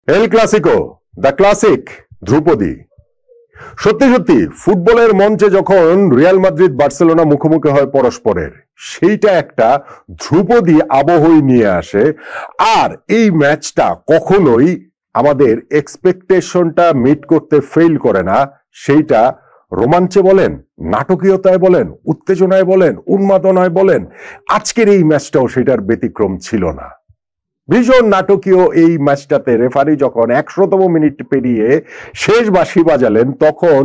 El Clasico, the classic, ধ্রুপদী। সত্যি সত্যি ফুটবলের মঞ্চে যখন রিয়াল মাদ্রিদ বার্সেলোনা মুখোমুখি হয় পরস্পরের, সেইটা একটা ধ্রুপদী আবহই নিয়ে আসে। আর এই ম্যাচটা কখনোই আমাদের এক্সপেকটেশনটা মিট করতে ফেল করে না। সেইটা রোমাঞ্চে বলেন, নাটকীয়তায় বলেন, উত্তেজনায় বলেন, উন্মাদনায় বলেন, আজকের এই ম্যাচটাও সেটার ব্যতিক্রম ছিল না। ভীষণ নাটকীয় এই ম্যাচটাতে রেফারি যখন 100তম মিনিট পেরিয়ে শেষ বাঁশি বাজালেন, তখন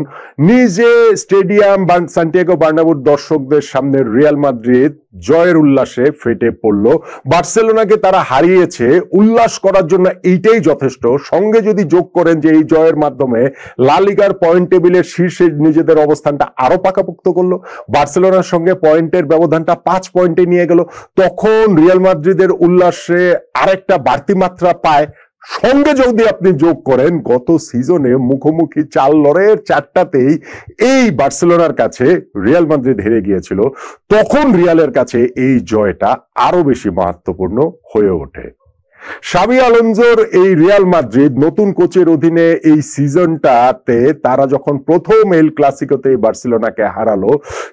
নিজে স্টেডিয়াম সান্টিয়াগো বার্নাব্যুর দর্শকদের সামনে রিয়াল মাদ্রিদ জয়ের উল্লাসে ফেটে পড়ল। বার্সেলোনাকে তারা হারিয়েছে, উল্লাস করার জন্য এইটাই যথেষ্ট। সঙ্গে যদি যোগ করেন যে এই জয়ের মাধ্যমে লা লিগার পয়েন্ট টেবিলের শীর্ষে নিজেদের অবস্থানটা আরো পাকাপোক্ত করলো, বার্সেলোনার সঙ্গে পয়েন্টের ব্যবধানটা 5 পয়েন্টে নিয়ে গেল, তখন রিয়াল মাদ্রিদের উল্লাসে আরেকটা বাড়তি মাত্রা পায়। সঙ্গে যদি আপনি যোগ করেন গত সিজনে মুখোমুখি 4 লড়াইয়ের 4টাতেই এই বার্সেলোনার কাছে রিয়াল মাদ্রিদ হেরে গিয়েছিল, তখন রিয়ালের কাছে এই জয়টা আরো বেশি মাহাত্ম্যপূর্ণ হয়ে ওঠে। শাবি আলোনসোর এই রিয়াল মাদ্রিদ নতুন কোচের অধীনে এই সিজনটাতে তারা যখন প্রথম এল ক্লাসিকোতে বার্সেলোনাকে হারালো,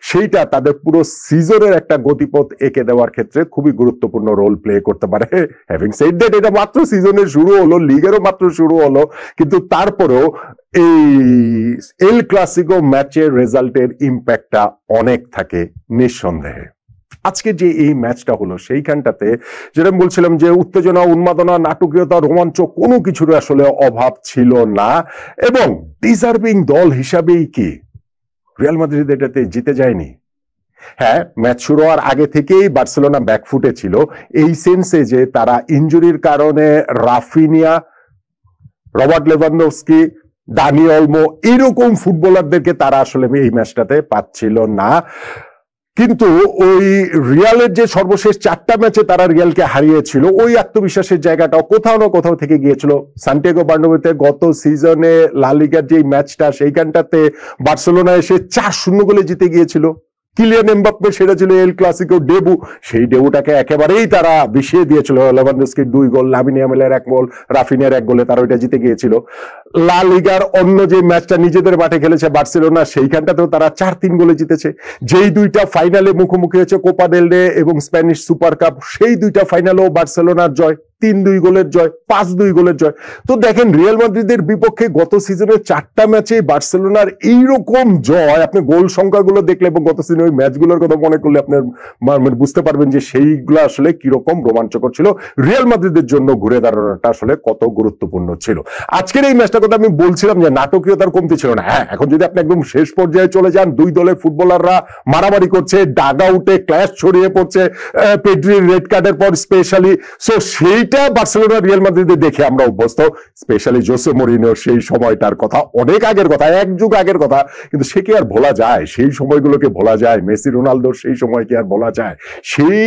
সেইটা তাদের পুরো সিজনের একটা গতিপথ এঁকে দেওয়ার ক্ষেত্রে খুবই গুরুত্বপূর্ণ রোল প্লে করতে পারে। হ্যাভিং সেড দ্যাট, এটা মাত্র সিজনের শুরু হলো, লিগেরও মাত্র শুরু হলো, কিন্তু তারপরেও এই এল ক্লাসিকো ম্যাচের রেজাল্টের ইম্প্যাক্টটা অনেক থাকে নিঃসন্দেহে। আজকে যে এই ম্যাচটা হলো সেইখানটাতে যেটা বলছিলাম যে উত্তেজনা, উন্মাদনা, নাটকীয়তা, রোমাঞ্চ কোনো কিছুর আসলে অভাব ছিল না। এবং ডিজার্ভিং দল হিসাবেই কি রিয়াল মাদ্রিদ এটাতে জিতে যায়নি? হ্যাঁ, ম্যাচ শুরু হওয়ার আগে থেকেই বার্সেলোনা ব্যাকফুটে ছিল, এই সেন্সে যে তারা ইনজুরির কারণে রাফিনিয়া, রবার্ট লেভানডস্কি, দানি অলমো এরকম ফুটবলারদেরকে তারা আসলে এই ম্যাচটাতে পাচ্ছিল না। কিন্তু ওই রিয়ালের যে সর্বশেষ 4টা ম্যাচে তারা রিয়ালকে হারিয়েছিল, ওই আত্মবিশ্বাসের জায়গাটাও কোথাও না কোথাও থেকে গিয়েছিল। সান্টিয়াগো বার্নাব্যুতে গত সিজনে লা লিগার যে ম্যাচটা, সেইখানটাতে বার্সেলোনা এসে 4-0 গোলে জিতে গিয়েছিল। কিলিয়ান এমবাপ্পে সেটা ছিল এল ক্লাসিকো ডেবু, সেই ডেবুটাকে একেবারেই তারা বিষিয়ে দিয়েছিল। লেভানডস্কির 2 গোল, লামিন ইয়ামালের 1 গোল, রাফিনিয়ার 1 গোলে তারা ওইটা জিতে গিয়েছিল। লা লিগার অন্য যে ম্যাচটা নিজেদের মাঠে খেলেছে বার্সেলোনা, সেইখানটাতেও তারা 4-3 গোলে জিতেছে। যেই 2টা ফাইনালে মুখোমুখি হয়েছে, কোপা দেল রে এবং স্প্যানিশ সুপার কাপ, সেই 2টা ফাইনালেও বার্সেলোনার জয়, 3-2 গোলের জয়, 5-2 গোলের জয়। তো দেখেন রিয়াল মাদ্রিদের বিপক্ষে গত সিজনের 4টা ম্যাচে বার্সেলোনার এইরকম জয়, আপনি গোল সংখ্যাগুলো দেখলে এবং গত সিজনের ওই ম্যাচগুলোর কথা মনে করলে আপনার বুঝতে পারবেন যে সেইগুলো আসলে কিরকম রোমাঞ্চকর ছিল, রিয়াল মাদ্রিদের জন্য ঘুরে দাঁড়ানোটা আসলে কত গুরুত্বপূর্ণ ছিল। আজকের এই ম্যাচটার কথা আমি বলছিলাম যে নাটকীয়তার কমতি ছিল না। হ্যাঁ, এখন যদি আপনি একদম শেষ পর্যায়ে চলে যান, 2 দলের ফুটবলাররা মারামারি করছে, ডাগ আউটে ক্ল্যাশ ছড়িয়ে পড়ছে পেড্রির রেড কার্ডের পর স্পেশালি। সো সেইটা বার্সেলোনা রিয়াল মাদ্রিদে দেখে আমরা অভ্যস্ত, স্পেশালি জোসে মরিনোর সেই সময়টার কথা, অনেক আগের কথা, 1 যুগ আগের কথা, কিন্তু সে কি আর ভোলা যায়? সেই সময়গুলোকে ভোলা যায়? মেসি রোনালদোর সেই সময় কি আর বলা যায়? সেই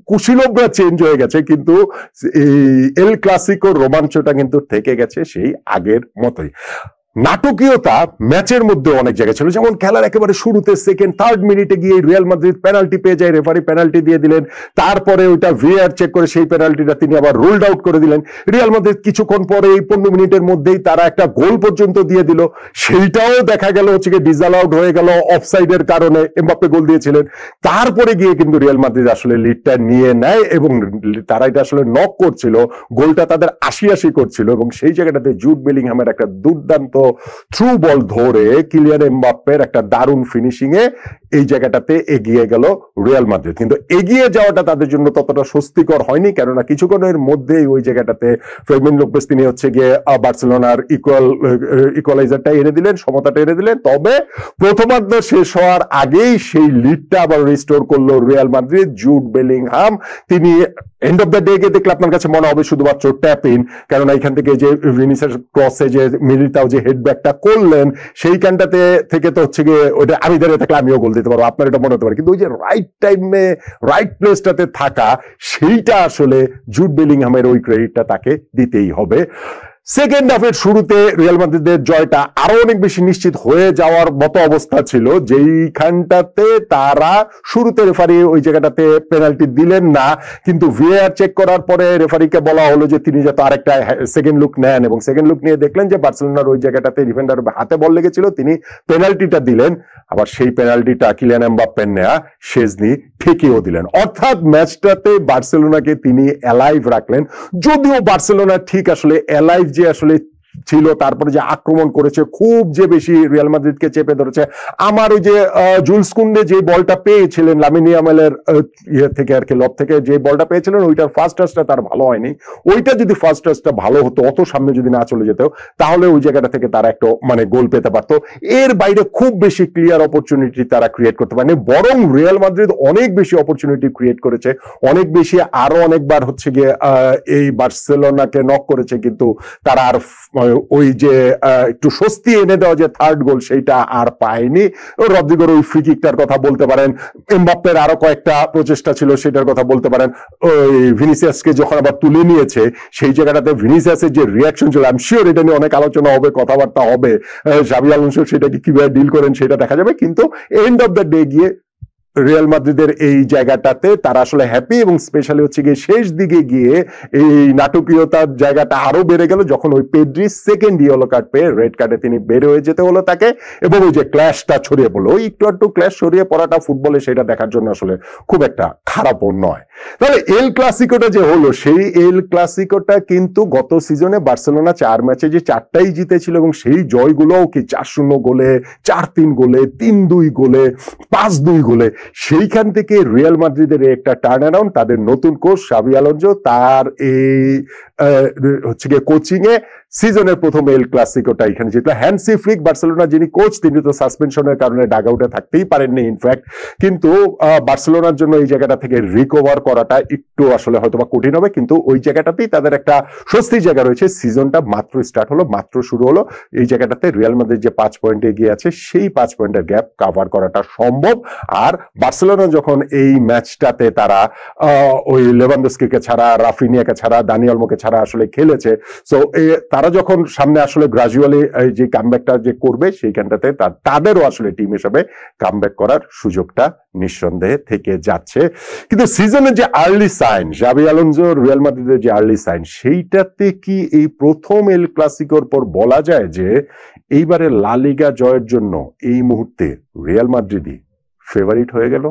কুশীলবরা চেঞ্জ হয়ে গেছে, কিন্তু এই এল ক্লাসিকোর রোমাঞ্চটা কিন্তু থেকে গেছে সেই আগের মতোই। নাটকীয়তা ম্যাচের মধ্যে অনেক জায়গায় ছিল, যেমন খেলার একেবারে শুরুতে 2nd, 3rd মিনিটে গিয়ে রিয়াল মাদ্রিদ পেনাল্টি পেয়ে যায়, রেফারি পেনাল্টি দিয়ে দিলেন, তারপরে ওইটা ভিআর চেক করে সেই পেনাল্টিটা তিনি আবার রুলড আউট করে দিলেন। রিয়াল মাদ্রিদ কিছুক্ষণ পরে এই 15 মিনিটের মধ্যেই তারা একটা গোল পর্যন্ত দিয়ে দিল, সেইটাও দেখা গেল হচ্ছে কি ডিসঅ্যালাউড হয়ে গেল অফসাইডের কারণে, এমবাপ্পে গোল দিয়েছিলেন। তারপরে গিয়ে কিন্তু রিয়াল মাদ্রিদ আসলে লিডটা নিয়ে নেয় এবং তারা এটা আসলে নক করছিল, গোলটা তাদের 80-80 করছিল, এবং সেই জায়গাটাতে জুড বেলিংহামের একটা দুর্দান্ত থ্রু বল ধরে কিলিয়ান এমবাপ্পের একটা দারুণ ফিনিশিং এ এই জায়গাটাতে এগিয়ে গেল রিয়াল মাদ্রিদ। কিন্তু এগিয়ে যাওয়াটা তাদের জন্য ততটা স্বস্তিকর হয়নি, কেননা কিছুক্ষণের মধ্যেই ওই জায়গাটাতে ফেরমিন লোপেস তিনি হচ্ছে গিয়ে বার্সেলোনার ইকুয়ালাইজারটা এনে দিলেন, সমতাটা এনে দিলেন। তবে প্রথমার্ধ শেষ হওয়ার আগেই সেই লিডটা আবার রিস্টোর করলো রিয়াল মাদ্রিদ। জুড বেলিংহাম তিনি এন্ড অফ দ্য ডে কে দেখলে আপনার কাছে মনে হবে শুধুমাত্র ট্যাপ ইন, কেননা এখান থেকে যে ভিনিসিয়াস ক্রসে যে মিলিটাও যে হেডব্যাকটা করলেন, সেইখানটাতে থেকে তো হচ্ছে গিয়ে ওইটা আমি দাঁড়িয়ে থাকলে আমিও গোল দিতে পারবো, আপনার এটা মনে হতে পারে, কিন্তু ওই যে রাইট টাইমে রাইট প্লেসটাতে থাকা, সেইটা আসলে জুড বেলিংহামের ওই ক্রেডিটটা তাকে দিতেই হবে। সেকেন্ড হাফের শুরুতে রিয়াল মাদ্রিদের জয়টা আরো অনেক বেশি নিশ্চিত হয়ে যাওয়ার মতো অবস্থা ছিল, যেইখানটাতে তারা শুরুতে রেফারি ওই জায়গাটাতে পেনাল্টি দিলেন না, কিন্তু ভিএআর চেক করার পরে রেফারিকে বলা হলো যে তিনি যাতে আরেকটা সেকেন্ড লুক নেন, এবং সেকেন্ড লুক নিয়ে দেখলেন যে বার্সেলোনার ওই জায়গাটাতে ডিফেন্ডার হাতে বল লেগেছিল, তিনি পেনাল্টিটা দিলেন। আবার সেই পেনাল্টিটা কিলিয়ান এমবাপ্পের নেয়া শেজনি ঠেকেও দিলেন। অর্থাৎ ম্যাচটাতে বার্সেলোনাকে তিনি অ্যালাইভ রাখলেন। যদিও বার্সেলোনা ঠিক আসলে অ্যালাইভ যে আসলে ছিল, তারপরে যে আক্রমণ করেছে, খুব যে বেশি রিয়াল মাদ্রিদকে চেপে ধরেছে। আমার ওই যে জুলস কুন্ডে যে বলটা পেয়েছিলেন লামিন ইয়ামালের ইয়ে থেকে আর কি, লব থেকে যে বলটা পেয়েছিলেন, ওইটার ফার্স্ট টাচটা তার ভালো হয়নি। ওইটা যদি ফার্স্ট টাচটা ভালো হতো, অত সামনে যদি না চলে যেত, তাহলে ওই জায়গাটা থেকে তারা একটা মানে গোল পেতে পারতো। এর বাইরে খুব বেশি ক্লিয়ার অপরচুনিটি তারা ক্রিয়েট করতে পারেনি, বরং রিয়াল মাদ্রিদ অনেক বেশি অপরচুনিটি ক্রিয়েট করেছে, অনেক বেশি, আরো অনেকবার হচ্ছে গিয়ে এই বার্সেলোনাকে নক করেছে, কিন্তু তারা আর ওই যে একটু স্বস্তি এনে দেওয়া যে থার্ড গোল, সেইটা আর পায়নি। রদ্রিগোর ওই ফ্রি কিকটার কথা বলতে পারেন, এমবাপ্পের আরো কয়েকটা প্রচেষ্টা ছিল সেটার কথা বলতে পারেন। ওই ভিনিসিয়াসকে যখন আবার তুলে নিয়েছে, সেই জায়গাটাতে ভিনিসিয়াসের যে রিয়াকশন ছিল, আই এম শিওর এটা নিয়ে অনেক আলোচনা হবে, কথাবার্তা হবে, জাভি আলোনসো সেটাকে কিভাবে ডিল করেন সেটা দেখা যাবে। কিন্তু এন্ড অফ দ্য ডে গিয়ে রিয়াল মাদ্রিদের এই জায়গাটাতে তারা আসলে হ্যাপি, এবং স্পেশালি হচ্ছে গিয়ে শেষ দিকে গিয়ে এই নাটকীয়তার জায়গাটা আরো বেড়ে গেল, যখন ওই পেড্রি সেকেন্ড ইয়েলো কার্ড পেয়ে রেড কার্ডে তিনি বের হয়ে যেতে হলো তাকে, এবং ওই যে ক্ল্যাশটা ছড়িয়ে পড়লো, ওই একটু একটু ক্ল্যাশ ছড়িয়ে পড়াটা ফুটবলে সেটা দেখার জন্য আসলে খুব একটা খারাপও নয়। তাহলে এল ক্লাসিকোটা যে হলো, সেই এল ক্লাসিকোটা কিন্তু গত সিজনে বার্সেলোনা 4 ম্যাচে যে 4টাই জিতেছিল, এবং সেই জয়গুলোও কি 4-0 গোলে, 4-3 গোলে, 3-2 গোলে, 5-2 গোলে, সেইখান থেকে রিয়াল মাদ্রিদের একটা টার্ন অ্যারাউন্ড, তাদের নতুন কোচ জাভি আলোনসো, তার এই হচ্ছে গিয়ে কোচিং এ সিজনের প্রথম এল ক্লাসিকোটা এখানে জিতলো। হ্যান্সি ফ্লিক বার্সেলোনা যিনি কোচ, তিনি তো সাসপেনশনের কারণে ডাগ আউটে থাকতেই পারেননি ইনফ্যাক্ট, কিন্তু বার্সেলোনার জন্য এই জায়গাটা থেকে রিকভার করাটা একটু আসলে হয়তো বা কঠিন হবে, কিন্তু ওই জায়গাটাতেই তাদের একটা স্বস্তির জায়গা রয়েছে। সিজনটা মাত্র স্টার্ট হলো, মাত্র শুরু হলো, এই জায়গাটাতে রিয়াল মাদ্রিদ যে 5 পয়েন্টে এগিয়ে আছে, সেই 5 পয়েন্টের গ্যাপ কাভার করাটা সম্ভব। আর বার্সেলোনা যখন এই ম্যাচটাতে তারা ওই লেভানডস্কিকে ছাড়া, রাফিনিয়াকে ছাড়া, দানি অলমোকে ছাড়া আসলে খেলেছে, সো তারা যখন সামনে আসলে গ্রাজুয়ালি যে কামব্যাকটা যে করবে, সেইখানটাতে তাদেরও আসলে টিম হিসেবে কামব্যাক করার সুযোগটা নিঃসন্দেহে থেকে যাচ্ছে। কিন্তু সিজনের যে আর্লি সাইন, জাভি আলোনসো রিয়াল মাদ্রিদের যে আর্লি সাইন, সেইটাতে কি এই প্রথম এল ক্লাসিকোর পর বলা যায় যে এইবারে লা লিগা জয়ের জন্য এই মুহূর্তে রিয়াল মাদ্রিদই ফেভারিট হয়ে গেল?